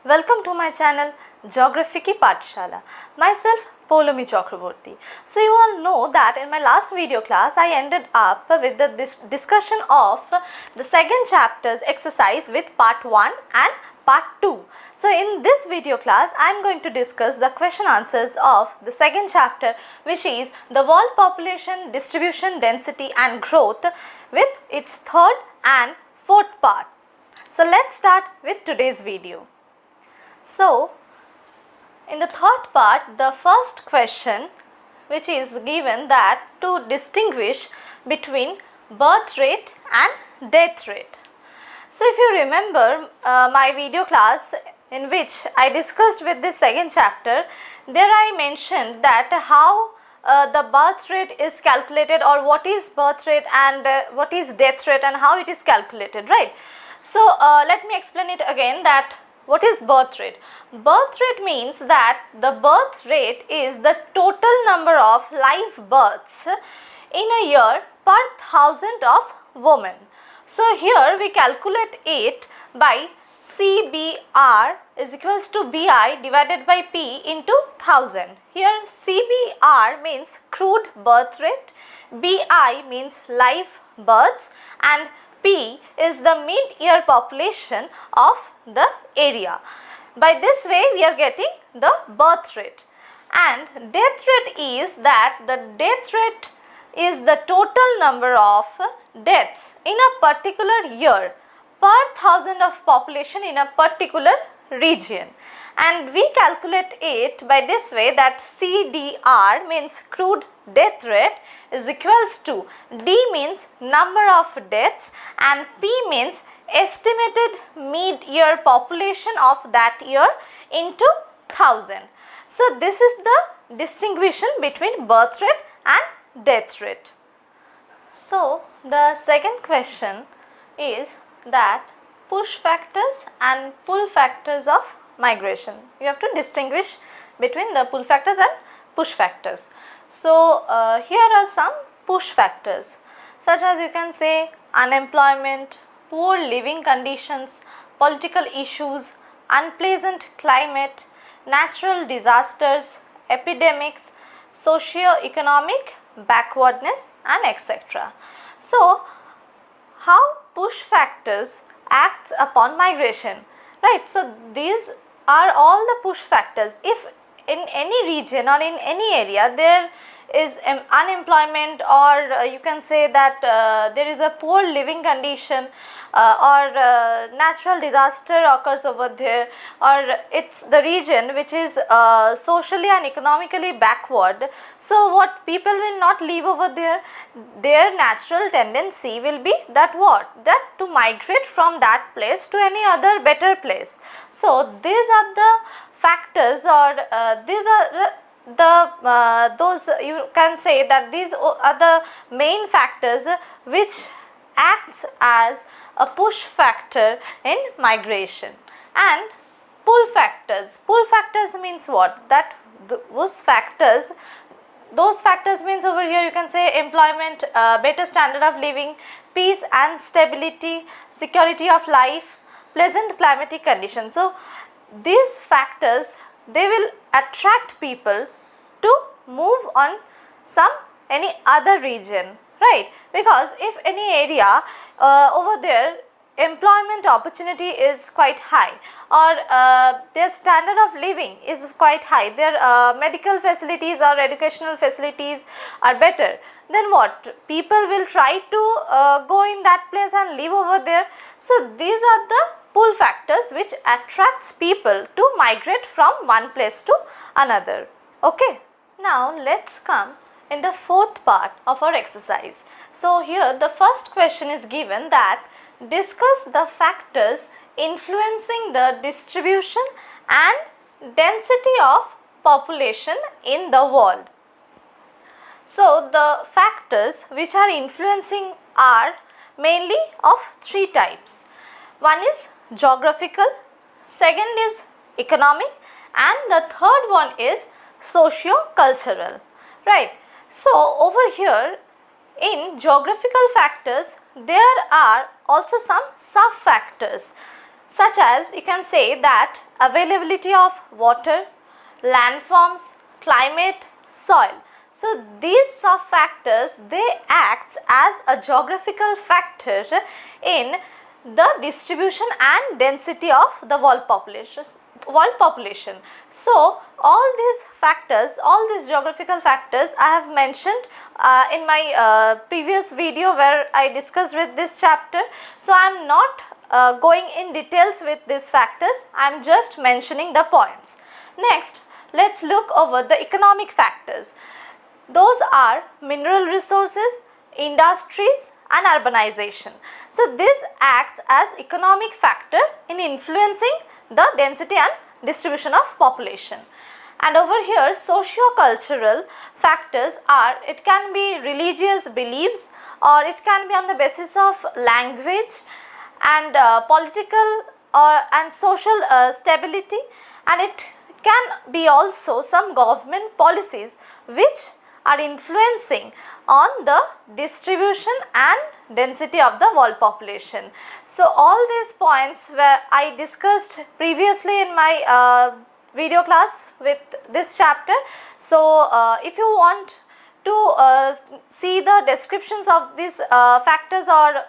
Welcome to my channel Geography Ki Pathshala. Myself Poulomi Chakraborty. So you all know that in my last video class I ended up with the discussion of the second chapter's exercise with part 1 and part 2. So in this video class I am going to discuss the question answers of the second chapter, which is the world population, distribution, density and growth, with its third and fourth part. So let's start with today's video. So in the third part, the first question which is given that to distinguish between birth rate and death rate. So if you remember my video class in which I discussed with this second chapter, there I mentioned that how the birth rate is calculated, or what is birth rate and what is death rate and how it is calculated, right? So let me explain it again, that what is birth rate? Birth rate means that the birth rate is the total number of live births in a year per thousand of women. So here we calculate it by CBR is equals to BI divided by P into 1000. Here CBR means crude birth rate, BI means live births, and P is the mid-year population of the area. By this way we are getting the birth rate. And death rate is that the death rate is the total number of deaths in a particular year per thousand of population in a particular region. And we calculate it by this way, that CDR means crude death rate is equals to D means number of deaths and P means estimated mid-year population of that year into 1000. So this is the distinction between birth rate and death rate. So the second question is that push factors and pull factors of migration. You have to distinguish between the pull factors and push factors. So here are some push factors, such as you can say unemployment, poor living conditions, political issues, unpleasant climate, natural disasters, epidemics, socio-economic backwardness and etc. So how push factors acts upon migration, right? So these are all the push factors. If in any region or in any area there is unemployment, or you can say that there is a poor living condition, or natural disaster occurs over there, or it's the region which is socially and economically backward, so what people will not live over there, their natural tendency will be that what? That to migrate from that place to any other better place. So these are the factors, or these are those, you can say that these are the main factors which acts as a push factor in migration. And pull factors means what? That those factors means over here you can say employment, better standard of living, peace and stability, security of life, pleasant climatic conditions. So these factors, they will attract people to move on any other region, right? Because if any area over there employment opportunity is quite high, or their standard of living is quite high, their medical facilities or educational facilities are better, then what? People will try to go in that place and live over there. So these are the pull factors which attracts people to migrate from one place to another. Okay. Now let's come in the fourth part of our exercise. So here the first question is given that discuss the factors influencing the distribution and density of population in the world. So the factors which are influencing are mainly of three types. One is geographical, second is economic, and the third one is socio-cultural, right? So over here in geographical factors there are also some sub-factors such as you can say that availability of water, landforms, climate, soil. So these sub-factors, they act as a geographical factor in the distribution and density of the world population. So all these factors, all these geographical factors I have mentioned in my previous video where I discussed with this chapter. So I am not going in details with these factors, I am just mentioning the points. Next, let's look over the economic factors. Those are mineral resources, industries and urbanization. So this acts as economic factor in influencing the density and distribution of population. And over here, socio-cultural factors are, it can be religious beliefs or it can be on the basis of language and political and social stability, and it can be also some government policies which are influencing on the distribution and density of the world population. So all these points where I discussed previously in my video class with this chapter. So if you want to see the descriptions of these factors or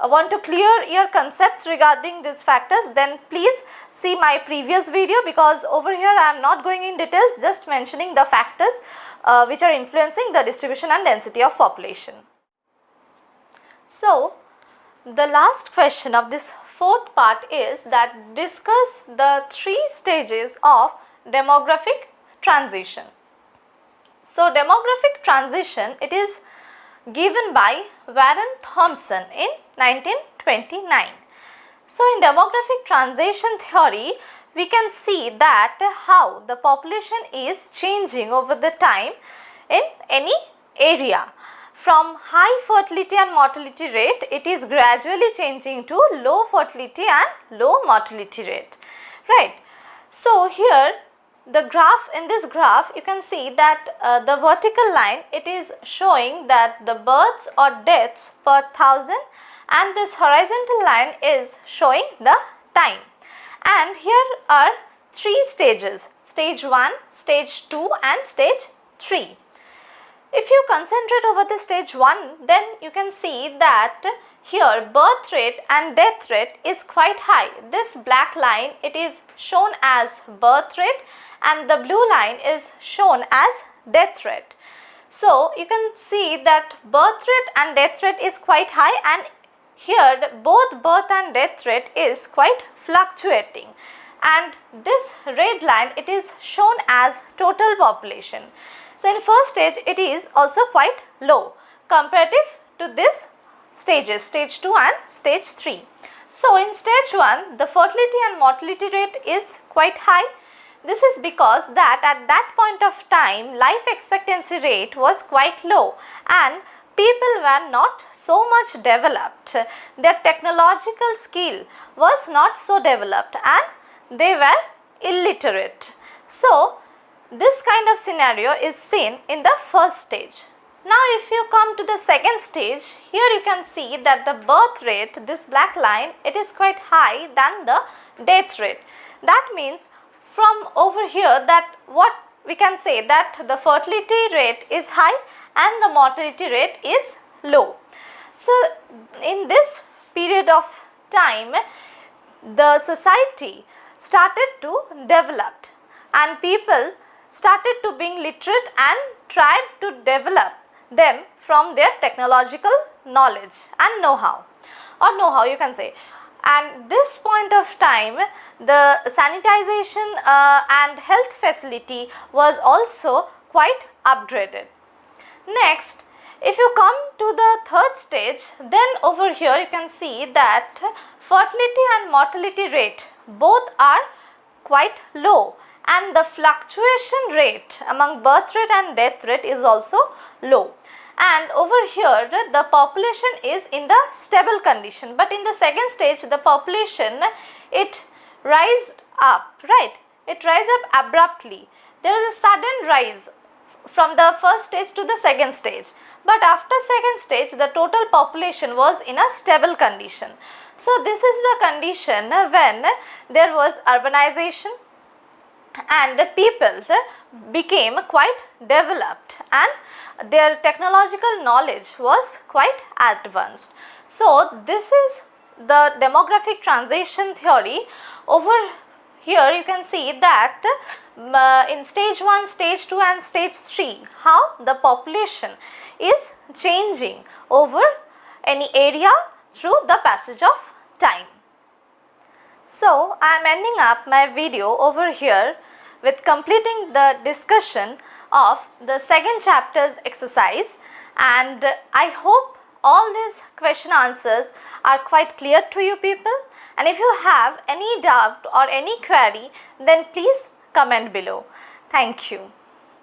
want to clear your concepts regarding these factors, then please see my previous video, because over here I am not going in details, just mentioning the factors which are influencing the distribution and density of population. So the last question of this fourth part is that discuss the 3 stages of demographic transition. So demographic transition, it is given by Warren Thompson in 1929. So in demographic transition theory, we can see that how the population is changing over the time in any area. From high fertility and mortality rate, it is gradually changing to low fertility and low mortality rate, right? So here the graph, in this graph you can see that the vertical line, it is showing that the births or deaths per thousand, and this horizontal line is showing the time. And here are 3 stages: stage 1, stage 2 and stage 3. If you concentrate over the stage 1, then you can see that here birth rate and death rate is quite high. This black line, it is shown as birth rate and the blue line is shown as death rate. So you can see that birth rate and death rate is quite high, and here both birth and death rate is quite fluctuating, and this red line, it is shown as total population. So in first stage it is also quite low comparative to this stages, stage 2 and stage 3. So in stage 1 the fertility and mortality rate is quite high. This is because that at that point of time life expectancy rate was quite low and people were not so much developed. Their technological skill was not so developed and they were illiterate. So this kind of scenario is seen in the first stage. Now if you come to the second stage, here you can see that the birth rate, this black line, it is quite high than the death rate. That means from over here that what we can say that the fertility rate is high and the mortality rate is low. So in this period of time the society started to develop and people started to being literate and tried to develop them from their technological knowledge and know-how, or know-how you can say. And this point of time the sanitization and health facility was also quite upgraded. Next, if you come to the third stage, then over here you can see that fertility and mortality rate both are quite low, and the fluctuation rate among birth rate and death rate is also low. And over here the population is in the stable condition, but in the second stage the population, it rise up, right? It rise up abruptly. There is a sudden rise from the first stage to the second stage, but after second stage the total population was in a stable condition. So this is the condition when there was urbanization and the people became quite developed and their technological knowledge was quite advanced. So this is the demographic transition theory. Over here you can see that in stage 1, stage 2 and stage 3 how the population is changing over any area through the passage of time. So I am ending up my video over here with completing the discussion of the second chapter's exercise, and I hope all these question answers are quite clear to you people, and if you have any doubt or any query then please comment below. Thank you.